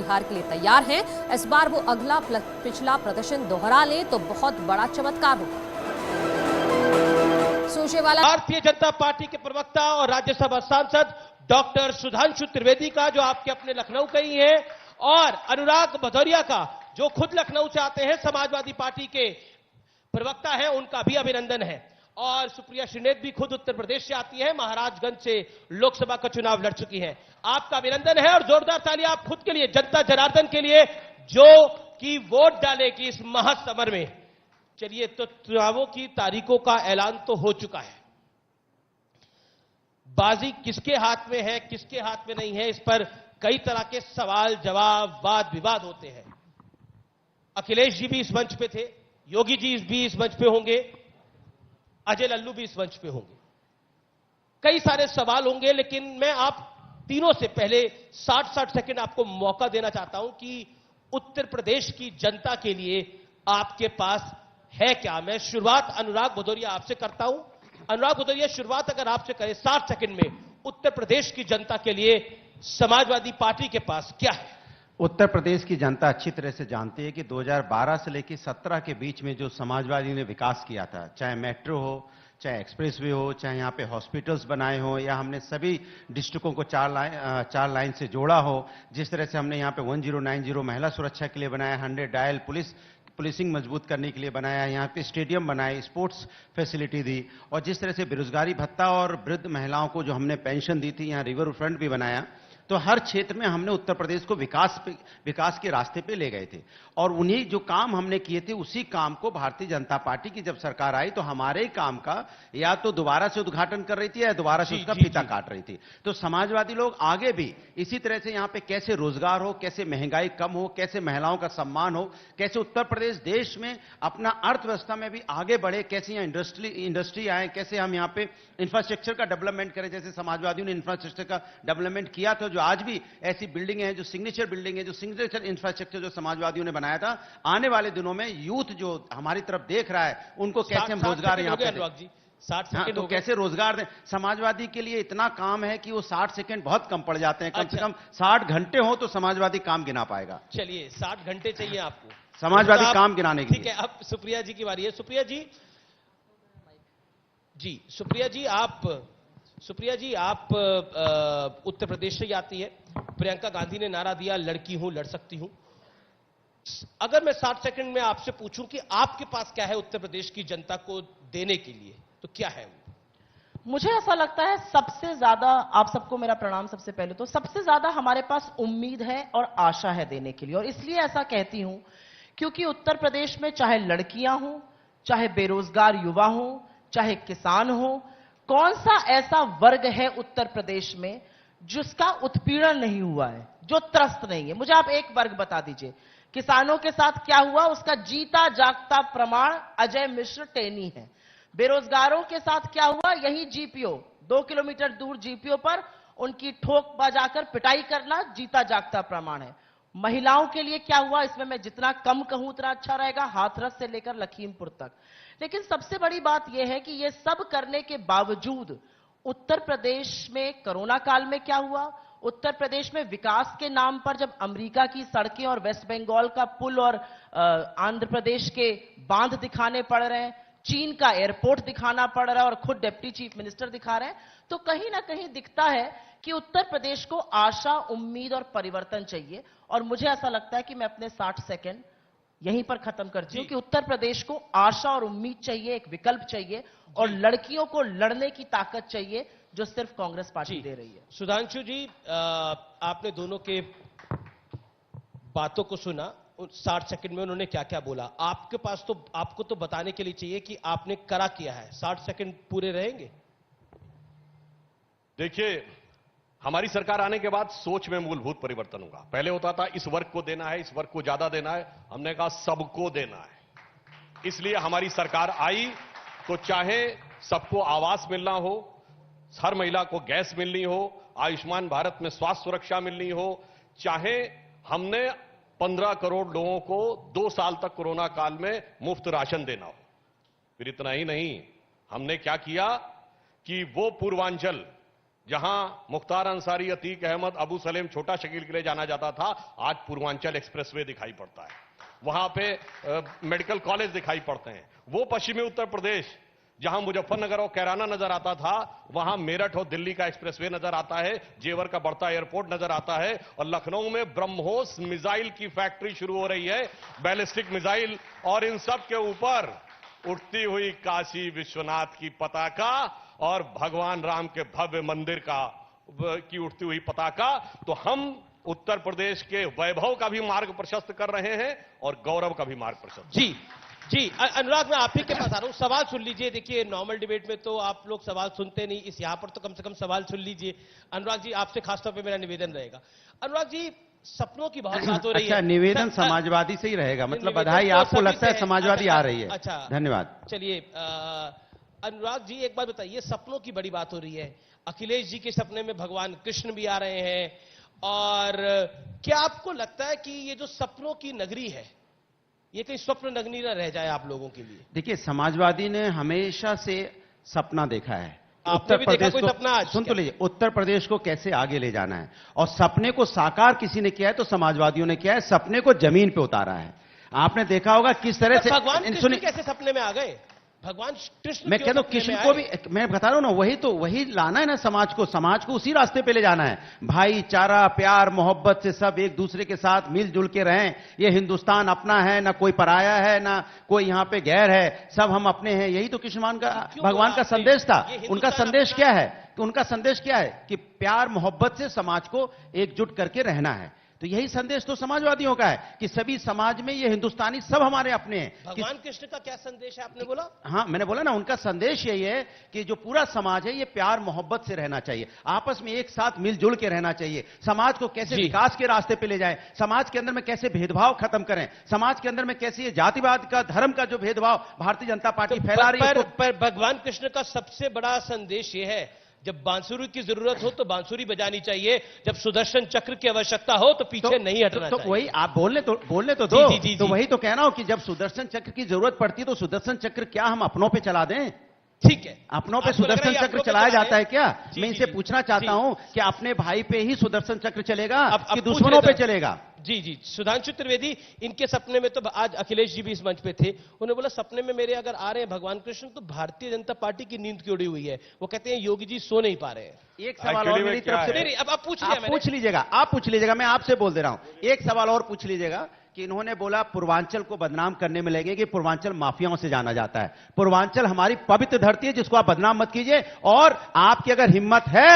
बिहार के लिए तैयार हैं। इस बार वो अगला पिछला प्रदर्शन दोहरा ले तो बहुत बड़ा चमत्कार होगा। सोशेवाला भारतीय जनता पार्टी के प्रवक्ता और राज्यसभा सांसद डॉक्टर सुधांशु त्रिवेदी का, जो आपके अपने लखनऊ के ही हैं, और अनुराग भदौरिया का, जो खुद लखनऊ से आते हैं, समाजवादी पार्टी के प्रवक्ता हैं, उनका भी अभिनंदन है। और सुप्रिया श्रीनेत भी खुद उत्तर प्रदेश से आती है, महाराजगंज से लोकसभा का चुनाव लड़ चुकी है। आपका अभिनंदन है और जोरदार तालियां आप खुद के लिए, जनता जनार्दन के लिए, जो कि वोट डालेगी इस महासमर में। चलिए, तो चुनावों की तारीखों का ऐलान तो हो चुका है। बाजी किसके हाथ में है, किसके हाथ में नहीं है, इस पर कई तरह के सवाल जवाब, वाद विवाद होते हैं। अखिलेश जी भी इस मंच पे थे, योगी जी भी इस मंच पे होंगे, अजय लल्लू भी इस मंच पे होंगे, कई सारे सवाल होंगे। लेकिन मैं आप तीनों से पहले 60 सेकंड आपको मौका देना चाहता हूं कि उत्तर प्रदेश की जनता के लिए आपके पास है क्या। मैं शुरुआत अनुराग भदौरिया आपसे करता हूं। अनुराग भदौरिया, शुरुआत अगर आपसे करें 60 सेकंड में, उत्तर प्रदेश की जनता के लिए समाजवादी पार्टी के पास क्या है? उत्तर प्रदेश की जनता अच्छी तरह से जानती है कि 2012 से लेकर 17 के बीच में जो समाजवादी ने विकास किया था, चाहे मेट्रो हो, चाहे एक्सप्रेसवे हो, चाहे यहाँ पे हॉस्पिटल्स बनाए हो, या हमने सभी डिस्ट्रिक्टों को चार लाइन से जोड़ा हो, जिस तरह से हमने यहाँ पे 1090 महिला सुरक्षा के लिए बनाया, 100 डायल पुलिसिंग मजबूत करने के लिए बनाया, यहाँ पे स्टेडियम बनाए, स्पोर्ट्स फैसिलिटी दी, और जिस तरह से बेरोजगारी भत्ता और वृद्ध महिलाओं को जो हमने पेंशन दी थी, यहाँ रिवर फ्रंट भी बनाया। तो हर क्षेत्र में हमने उत्तर प्रदेश को विकास के रास्ते पे ले गए थे, और उन्हीं जो काम हमने किए थे, उसी काम को भारतीय जनता पार्टी की जब सरकार आई तो हमारे ही काम का या तो दोबारा से उद्घाटन कर रही थी या दोबारा से उसका फीता काट रही थी। तो समाजवादी लोग आगे भी इसी तरह से यहाँ पे कैसे रोजगार हो, कैसे महंगाई कम हो, कैसे महिलाओं का सम्मान हो, कैसे उत्तर प्रदेश देश में अपना अर्थव्यवस्था में भी आगे बढ़े, कैसे यहाँ इंडस्ट्री आए, कैसे हम यहाँ पे इंफ्रास्ट्रक्चर का डेवलपमेंट करें, जैसे समाजवादियों ने इंफ्रास्ट्रक्चर का डेवलपमेंट किया था। जो आज भी ऐसी बिल्डिंग है, जो सिग्नेचर बिल्डिंग है, जो सिग्नेचर इंफ्रास्ट्रक्चर जो समाजवादियों ने बनाया था, आने वाले दिनों में यूथ जो हमारी तरफ देख रहा है, उनको कैसे हम रोजगार यहाँ पे 60 सेकंड तो कैसे रोजगार दें। समाजवादी के लिए इतना काम है कि वो 60 सेकंड बहुत कम पड़ जाते हैं। कम से कम 60 घंटे हो तो समाजवादी काम गिना पाएगा। चलिए, 60 घंटे चाहिए आपको समाजवादी काम गिनाने के लिए। ठीक है, अब सुप्रिया जी की बारी है। सुप्रिया जी आप उत्तर प्रदेश से आती है। प्रियंका गांधी ने नारा दिया, लड़की हूं, लड़ सकती हूं। अगर मैं 60 सेकंड में आपसे पूछूं कि आपके पास क्या है उत्तर प्रदेश की जनता को देने के लिए, तो क्या है? मुझे ऐसा लगता है सबसे ज्यादा, आप सबको मेरा प्रणाम सबसे पहले, तो सबसे ज्यादा हमारे पास उम्मीद है और आशा है देने के लिए। और इसलिए ऐसा कहती हूं क्योंकि उत्तर प्रदेश में चाहे लड़कियां हों, चाहे बेरोजगार युवा हों, चाहे किसान हो, कौन सा ऐसा वर्ग है उत्तर प्रदेश में जिसका उत्पीड़न नहीं हुआ है, जो त्रस्त नहीं है? मुझे आप एक वर्ग बता दीजिए। किसानों के साथ क्या हुआ, उसका जीता जागता प्रमाण अजय मिश्र टेनी है। बेरोजगारों के साथ क्या हुआ, यही जीपीओ, 2 किलोमीटर दूर जीपीओ पर उनकी ठोक बजाकर पिटाई करना जीता जागता प्रमाण है। महिलाओं के लिए क्या हुआ, इसमें मैं जितना कम कहूं उतना अच्छा रहेगा, हाथरस से लेकर लखीमपुर तक। लेकिन सबसे बड़ी बात यह है कि यह सब करने के बावजूद उत्तर प्रदेश में कोरोना काल में क्या हुआ, उत्तर प्रदेश में विकास के नाम पर जब अमेरिका की सड़कें और वेस्ट बंगाल का पुल और आंध्र प्रदेश के बांध दिखाने पड़ रहे हैं, चीन का एयरपोर्ट दिखाना पड़ रहा है और खुद डिप्टी चीफ मिनिस्टर दिखा रहे हैं, तो कहीं ना कहीं दिखता है कि उत्तर प्रदेश को आशा, उम्मीद और परिवर्तन चाहिए। और मुझे ऐसा लगता है कि मैं अपने 60 सेकंड यहीं पर खत्म करती हूं कि उत्तर प्रदेश को आशा और उम्मीद चाहिए, एक विकल्प चाहिए, और लड़कियों को लड़ने की ताकत चाहिए जो सिर्फ कांग्रेस पार्टी दे रही है। सुधांशु जी, आपने दोनों के बातों को सुना, 60 सेकंड में उन्होंने क्या क्या बोला। आपके पास तो आपको तो बताने के लिए चाहिए कि आपने करा किया है। 60 सेकंड पूरे रहेंगे? देखिए, हमारी सरकार आने के बाद सोच में मूलभूत परिवर्तन होगा। पहले होता था इस वर्ग को देना है, इस वर्ग को ज्यादा देना है, हमने कहा सबको देना है। इसलिए हमारी सरकार आई तो चाहे सबको आवास मिलना हो, हर महिला को गैस मिलनी हो, आयुष्मान भारत में स्वास्थ्य सुरक्षा मिलनी हो, चाहे हमने 15 करोड़ लोगों को 2 साल तक कोरोना काल में मुफ्त राशन देना हो। फिर इतना ही नहीं, हमने क्या किया कि वो पूर्वांचल जहां मुख्तार अंसारी, अतीक अहमद, अबू सलेम, छोटा शकील के लिए जाना जाता था, आज पूर्वांचल एक्सप्रेसवे दिखाई पड़ता है। वहां पे मेडिकल कॉलेज दिखाई पड़ते हैं। वो पश्चिमी उत्तर प्रदेश जहां मुजफ्फरनगर और कैराना नजर आता था, वहां मेरठ और दिल्ली का एक्सप्रेसवे नजर आता है, जेवर का बढ़ता एयरपोर्ट नजर आता है, और लखनऊ में ब्रह्मोस मिसाइल की फैक्ट्री शुरू हो रही है, बैलिस्टिक मिसाइल, और इन सब के ऊपर उठती हुई काशी विश्वनाथ की पताका और भगवान राम के भव्य मंदिर की उठती हुई पताका। तो हम उत्तर प्रदेश के वैभव का भी मार्ग प्रशस्त कर रहे हैं और गौरव का भी मार्ग प्रशस्त। जी जी, अनुराग, मैं आप ही के पास आ रहा हूं। सवाल सुन लीजिए। देखिए, नॉर्मल डिबेट में तो आप लोग सवाल सुनते नहीं, इस यहां पर तो कम से कम सवाल सुन लीजिए। अनुराग जी, आपसे खासतौर पे मेरा निवेदन रहेगा। अनुराग जी, सपनों की बहुत बात हो रही है। अच्छा, निवेदन समाजवादी से ही रहेगा, मतलब बधाई आपको लगता है समाजवादी आ रही है। अच्छा, धन्यवाद। चलिए, अनुराग जी, एक बात बताइए, सपनों की बड़ी बात हो रही है। अखिलेश जी के सपने में भगवान कृष्ण भी आ रहे हैं, और क्या आपको लगता है कि ये जो सपनों की नगरी है, ये कहीं स्वप्न नगरी न रह जाए आप लोगों के लिए? देखिए, समाजवादी ने हमेशा से सपना देखा है। आपने भी देखा कोई सपना आज? सुन तो लीजिए, उत्तर प्रदेश को कैसे आगे ले जाना है, और सपने को साकार किसी ने किया है तो समाजवादियों ने किया है। सपने को जमीन पे उतारा है। आपने देखा होगा किस तरह से। भगवान कृष्ण कैसे सपने में आ गए? भगवान कृष्ण, मैं कहता हूं कृष्ण को भी, मैं बता रहा हूं ना, वही लाना है ना समाज को उसी रास्ते पे ले जाना है। भाईचारा, प्यार, मोहब्बत से सब एक दूसरे के साथ मिलजुल के रहें। ये हिंदुस्तान अपना है, ना कोई पराया है, ना कोई यहां पे गैर है, सब हम अपने हैं। यही तो कृष्ण भगवान का संदेश था। उनका संदेश क्या है? उनका संदेश क्या है कि प्यार मोहब्बत से समाज को एकजुट करके रहना है। तो यही संदेश तो समाजवादियों का है कि सभी समाज में ये हिंदुस्तानी सब हमारे अपने हैं। भगवान कृष्ण का क्या संदेश है, आपने बोला? हाँ, मैंने बोला ना, उनका संदेश यही है कि जो पूरा समाज है ये प्यार मोहब्बत से रहना चाहिए, आपस में एक साथ मिलजुल के रहना चाहिए। समाज को कैसे विकास के रास्ते पे ले जाए, समाज के अंदर में कैसे भेदभाव खत्म करें, समाज के अंदर में कैसे ये जातिवाद का, धर्म का जो भेदभाव भारतीय जनता पार्टी फैला रही है। पर भगवान कृष्ण का सबसे बड़ा संदेश ये है, जब बांसुरी की जरूरत हो तो बांसुरी बजानी चाहिए, जब सुदर्शन चक्र की आवश्यकता हो तो पीछे नहीं हटना चाहिए। वही आप बोलने तो दो। तो वही तो कह रहा हूं कि जब सुदर्शन चक्र की जरूरत पड़ती है तो सुदर्शन चक्र क्या हम अपनों पे चला दें? ठीक है, अपनों पे सुदर्शन चक्र चलाया जाता है क्या? मैं इनसे पूछना चाहता हूं कि अपने भाई पे ही सुदर्शन चक्र चलेगा कि दुश्मनों पे चलेगा? जी, सुधांशु त्रिवेदी, इनके सपने में तो आज अखिलेश जी भी इस मंच पे थे, उन्होंने बोला सपने में मेरे अगर आ रहे हैं भगवान कृष्ण तो भारतीय जनता पार्टी की नींद की उड़ी हुई है। वो कहते हैं योगी जी सो नहीं पा रहे हैं। एक सवाल और मेरी तरफ से, अब आप पूछ लीजिएगा, मैं आपसे बोल दे रहा हूं। एक सवाल और पूछ लीजिएगा कि इन्होंने बोला पूर्वांचल को बदनाम करने में लगे कि पूर्वांचल माफियाओं से जाना जाता है। पूर्वांचल हमारी पवित्र धरती है, जिसको आप बदनाम मत कीजिए। और आपकी अगर हिम्मत है